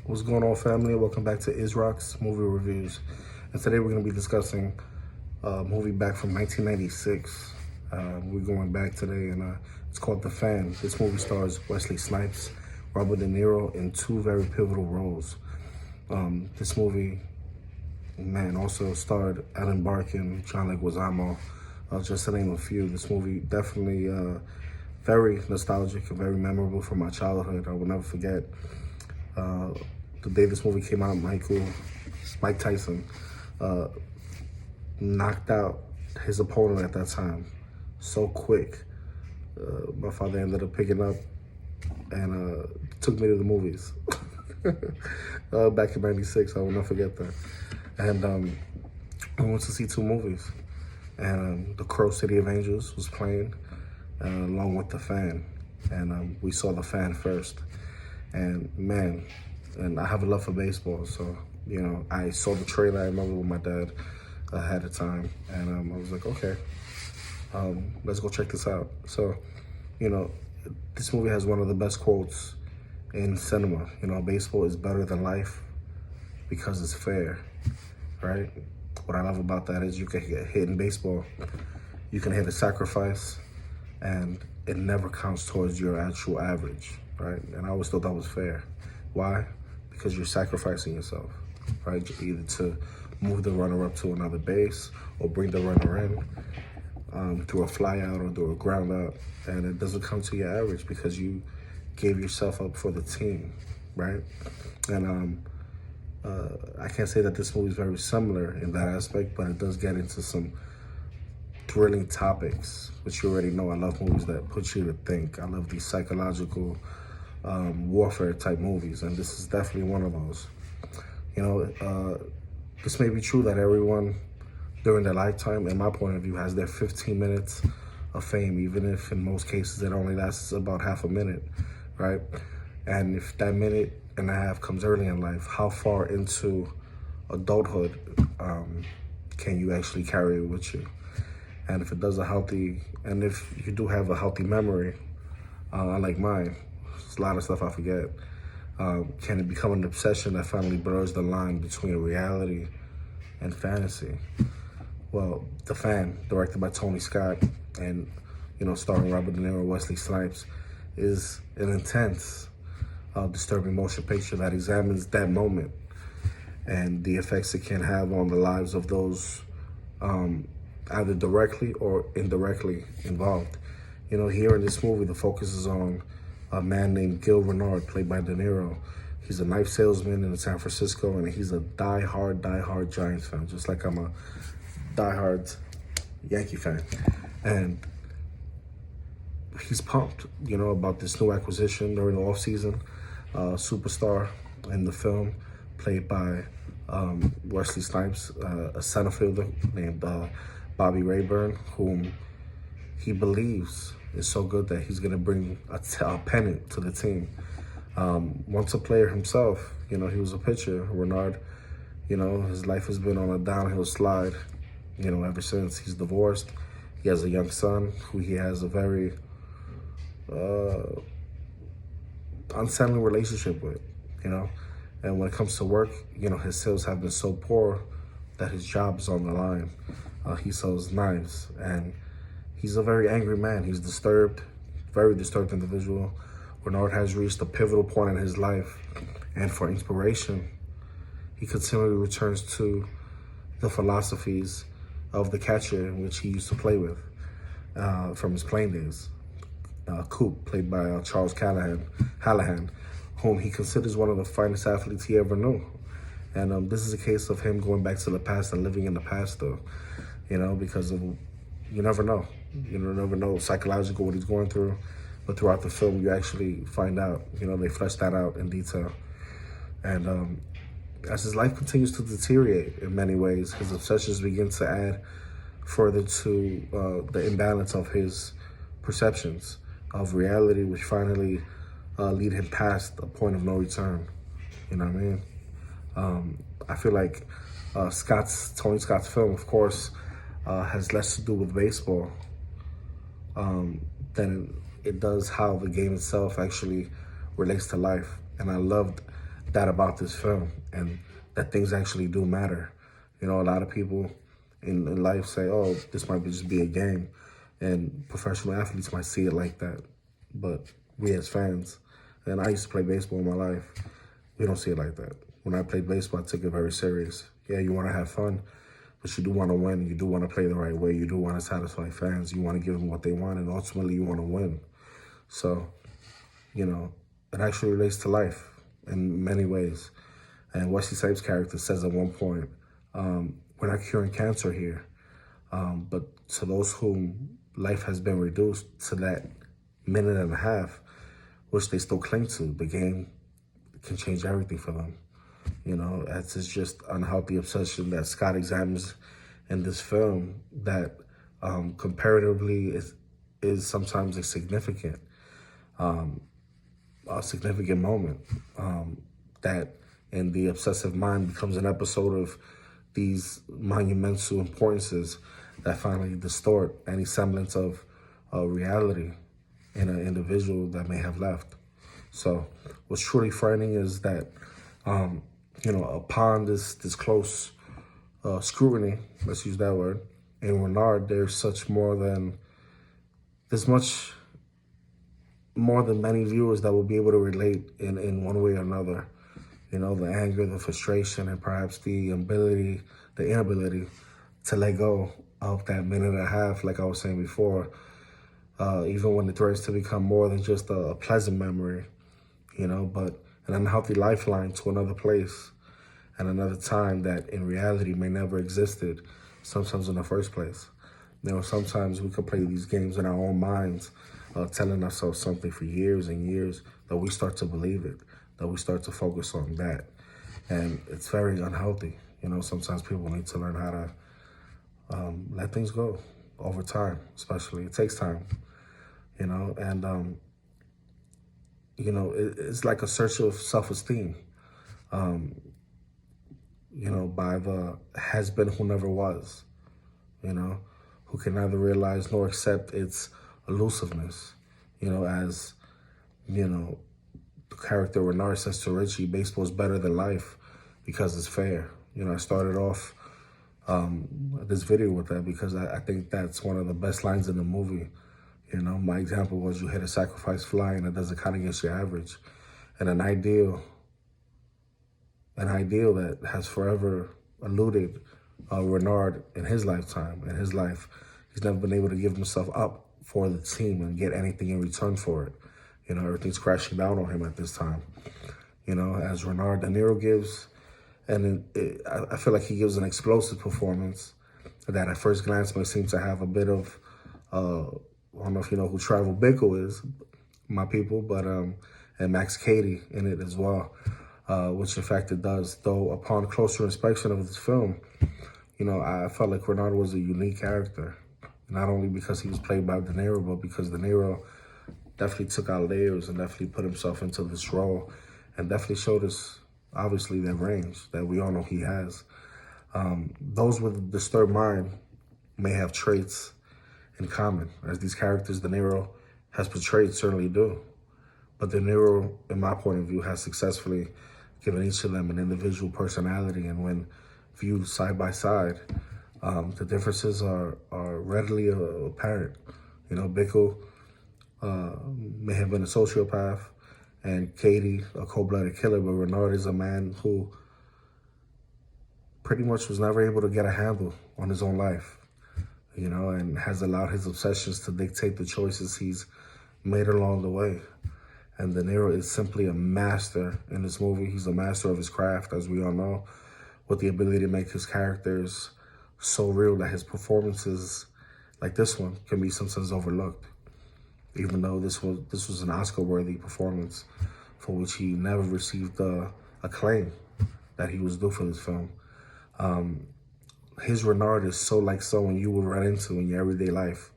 What's going on, family? Welcome back to Isrock's Movie Reviews. And today we're going to be discussing a movie back from 1996. We're going back today, and it's called The Fan. This movie stars Wesley Snipes, Robert DeNiro in two very pivotal roles. This movie, man, also starred Alan Barkin, John Leguizamo, just to name a few. This movie definitely very nostalgic and very memorable from my childhood. I will never forget the day this movie came out. Mike Tyson knocked out his opponent at that time so quick. My father ended up picking up and took me to the movies back in '96. I will never forget that. And I went to see two movies, and The Crow City of Angels was playing along with The Fan, and we saw The Fan first. And man, and I have a love for baseball, so you know, I saw the trailer. I remember with my dad ahead of time, and I was like, okay, let's go check this out. So, you know, this movie has one of the best quotes in cinema. You know, baseball is better than life because it's fair, right? What I love about that is you can get hit in baseball, you can hit a sacrifice, and it never counts towards your actual average, right? And I always thought that was fair. Why? Because you're sacrificing yourself, right? Either to move the runner up to another base or bring the runner in through a fly out or through a ground out, and it doesn't come to your average because you gave yourself up for the team, right? And I can't say that this movie is very similar in that aspect, but it does get into some thrilling topics, which you already know. I love movies that put you to think. I love these psychological warfare type movies, and this is definitely one of those. You know, this may be true that everyone during their lifetime, in my point of view, has their 15 minutes of fame, even if in most cases it only lasts about half a minute, right? And if that minute and a half comes early in life, how far into adulthood can you actually carry it with you? And if it does and if you do have a healthy memory, unlike mine, there's a lot of stuff I forget, can it become an obsession that finally blurs the line between reality and fantasy? Well, The Fan, directed by Tony Scott and, you know, starring Robert De Niro, Wesley Snipes, is an intense, disturbing motion picture that examines that moment and the effects it can have on the lives of those either directly or indirectly involved. You know, here in this movie, the focus is on a man named Gil Renard, played by DeNiro. He's a knife salesman in San Francisco, and he's a die-hard Giants fan, just like I'm a die-hard Yankee fan. And he's pumped, you know, about this new acquisition during the offseason. Superstar in the film, played by Wesley Snipes, a center fielder named Bobby Rayburn, whom he believes is so good that he's going to bring a pennant to the team. Once a player himself, you know, he was a pitcher. Renard, you know, his life has been on a downhill slide, you know, ever since. He's divorced. He has a young son who he has a very unsettling relationship with, you know. And when it comes to work, you know, his sales have been so poor that his job is on the line. He sells knives, and he's a very angry man. He's disturbed, very disturbed individual. Renard has reached a pivotal point in his life, and for inspiration, he continually returns to the philosophies of the catcher in which he used to play with from his playing days. Coop, played by Charles Hallahan, whom he considers one of the finest athletes he ever knew. And this is a case of him going back to the past and living in the past, though, you know, because of, you never know. You never know psychologically what he's going through. But throughout the film, you actually find out, you know, they flesh that out in detail. And as his life continues to deteriorate in many ways, his obsessions begin to add further to the imbalance of his perceptions of reality, which finally lead him past a point of no return. You know what I mean? I feel like Tony Scott's film, of course, has less to do with baseball than it does how the game itself actually relates to life. And I loved that about this film, and that things actually do matter. You know, a lot of people in life say, oh, this might just be a game, and professional athletes might see it like that. But we as fans, and I used to play baseball in my life, we don't see it like that. When I played baseball, I took it very serious. Yeah, you want to have fun, but you do want to win. You do want to play the right way. You do want to satisfy fans. You want to give them what they want, and ultimately you want to win. So, you know, it actually relates to life in many ways. And Wesley Snipes' character says at one point, we're not curing cancer here, but to those whom life has been reduced to that minute and a half, which they still cling to, the game can change everything for them. You know, that's just unhealthy obsession that Scott examines in this film that comparatively is sometimes a significant moment that in the obsessive mind becomes an episode of these monumental importances that finally distort any semblance of reality in an individual that may have left. So what's truly frightening is that, you know, upon this close scrutiny, let's use that word, in Renard, there's much more than many viewers that will be able to relate in one way or another. You know, the anger, the frustration, and perhaps the inability to let go of that minute and a half, like I was saying before, even when it threatens to become more than just a pleasant memory, you know, but an unhealthy lifeline to another place and another time that in reality may never existed, sometimes in the first place. You know, sometimes we could play these games in our own minds, telling ourselves something for years and years, that we start to believe it, that we start to focus on that. And it's very unhealthy. You know, sometimes people need to learn how to let things go over time, especially. It takes time, you know, and, you know, it's like a search of self-esteem, you know, by the has-been who never was, you know, who can neither realize nor accept its elusiveness, you know, as, you know, the character Renard says to Richie, baseball is better than life because it's fair. You know, I started off this video with that because I think that's one of the best lines in the movie. You know, my example was you hit a sacrifice fly and it doesn't count against your average. And an ideal that has forever eluded Renard in his lifetime, in his life. He's never been able to give himself up for the team and get anything in return for it. You know, everything's crashing down on him at this time. You know, as Renard, DeNiro gives, and I feel like he gives an explosive performance that at first glance may seem to have a bit of, I don't know if you know who Travel Bickle is, my people, but, and Max Cady in it as well, which in fact it does. Though upon closer inspection of this film, you know, I felt like Renard was a unique character, not only because he was played by DeNiro, but because DeNiro definitely took out layers and definitely put himself into this role and definitely showed us, obviously, that range that we all know he has. Those with a disturbed mind may have traits in common, as these characters DeNiro has portrayed certainly do. But DeNiro, in my point of view, has successfully given each of them an individual personality, and when viewed side by side, the differences are readily apparent. You know, Bickle may have been a sociopath, and Cady a cold-blooded killer, but Renard is a man who pretty much was never able to get a handle on his own life, you know, and has allowed his obsessions to dictate the choices he's made along the way. And DeNiro is simply a master in this movie. He's a master of his craft, as we all know, with the ability to make his characters so real that his performances, like this one, can be sometimes overlooked. Even though this was an Oscar-worthy performance for which he never received the acclaim that he was due for this film. His Renard is so like someone you would run into in your everyday life.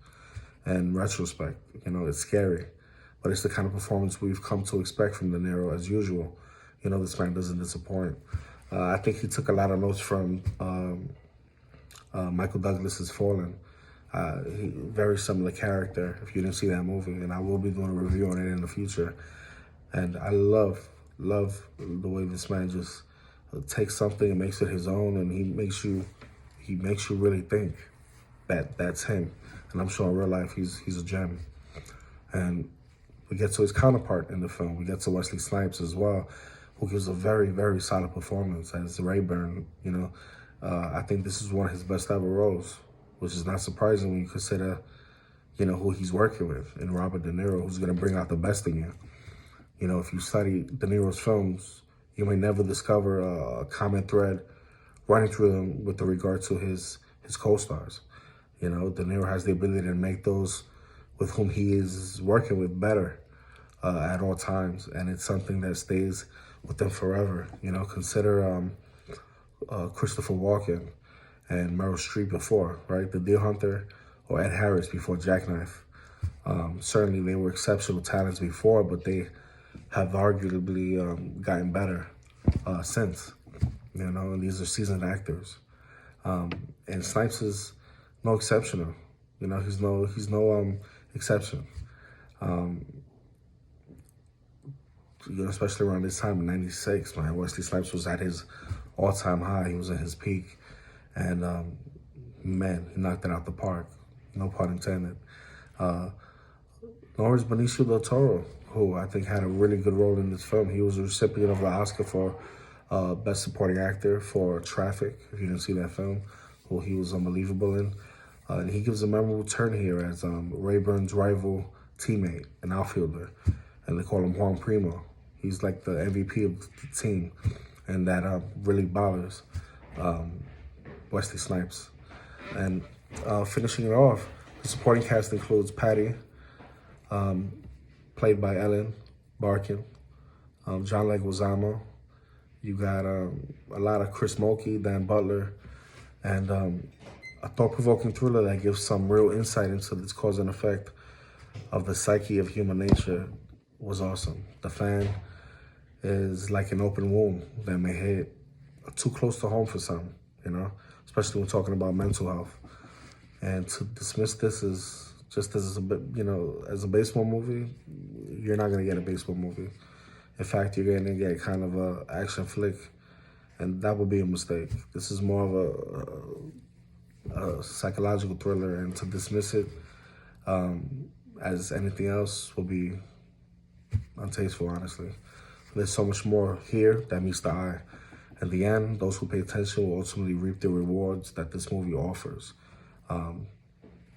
In retrospect, you know, it's scary, but it's the kind of performance we've come to expect from DeNiro as usual. You know, this man doesn't disappoint. I think he took a lot of notes from Michael Douglas's Fallen. Very similar character, if you didn't see that movie, and I will be doing a review on it in the future. And I love love the way this man just takes something and makes it his own, and he makes you really think that that's him. And I'm sure in real life he's a gem. And we get to his counterpart in the film. We get to Wesley Snipes as well, who gives a very, very solid performance as Rayburn. You know, I think this is one of his best ever roles, which is not surprising when you consider, you know, who he's working with in Robert DeNiro, who's going to bring out the best in you. You know, if you study DeNiro's films, you may never discover a common thread running through them with regard to his co-stars. You know, DeNiro has the ability to make those with whom he is working with better at all times, and it's something that stays with them forever. You know, consider Christopher Walken and Meryl Streep before, right? The Deer Hunter, or Ed Harris before Jackknife. Certainly they were exceptional talents before, but they have arguably gotten better since. You know, and these are seasoned actors. And Snipes is no exception. You know, he's no exception. You know, especially around this time in '96, man, Wesley Snipes was at his all-time high. He was at his peak, and man, he knocked it out the park. No pun intended. Nor is Benicio del Toro, who I think had a really good role in this film. He was a recipient of the Oscar for Best Supporting Actor for Traffic, if you didn't see that film, who he was unbelievable in. And he gives a memorable turn here as Rayburn's rival teammate, an outfielder, and they call him Juan Primo. He's like the MVP of the team, and that really bothers Wesley Snipes. And finishing it off, the supporting cast includes Patty, played by Ellen Barkin, John Leguizamo. You got a lot of Chris Mulkey, Dan Butler, and a thought-provoking thriller that gives some real insight into this cause and effect of the psyche of human nature was awesome. The Fan is like an open wound that may hit too close to home for some, you know, especially when talking about mental health. And to dismiss this as just as a, you know, as a baseball movie, you're not gonna get a baseball movie. In fact, you're gonna get kind of a action flick, and that would be a mistake. This is more of a psychological thriller, and to dismiss it as anything else will be untasteful, honestly. There's so much more here that meets the eye. In the end, those who pay attention will ultimately reap the rewards that this movie offers.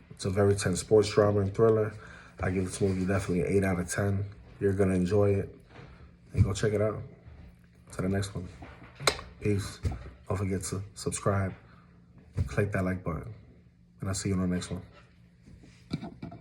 It's a very tense sports drama and thriller. I give this movie definitely an 8 out of 10. You're gonna enjoy it, and go check it out. To the next one. Peace. Don't forget to subscribe, click that like button, and I'll see you on the next one.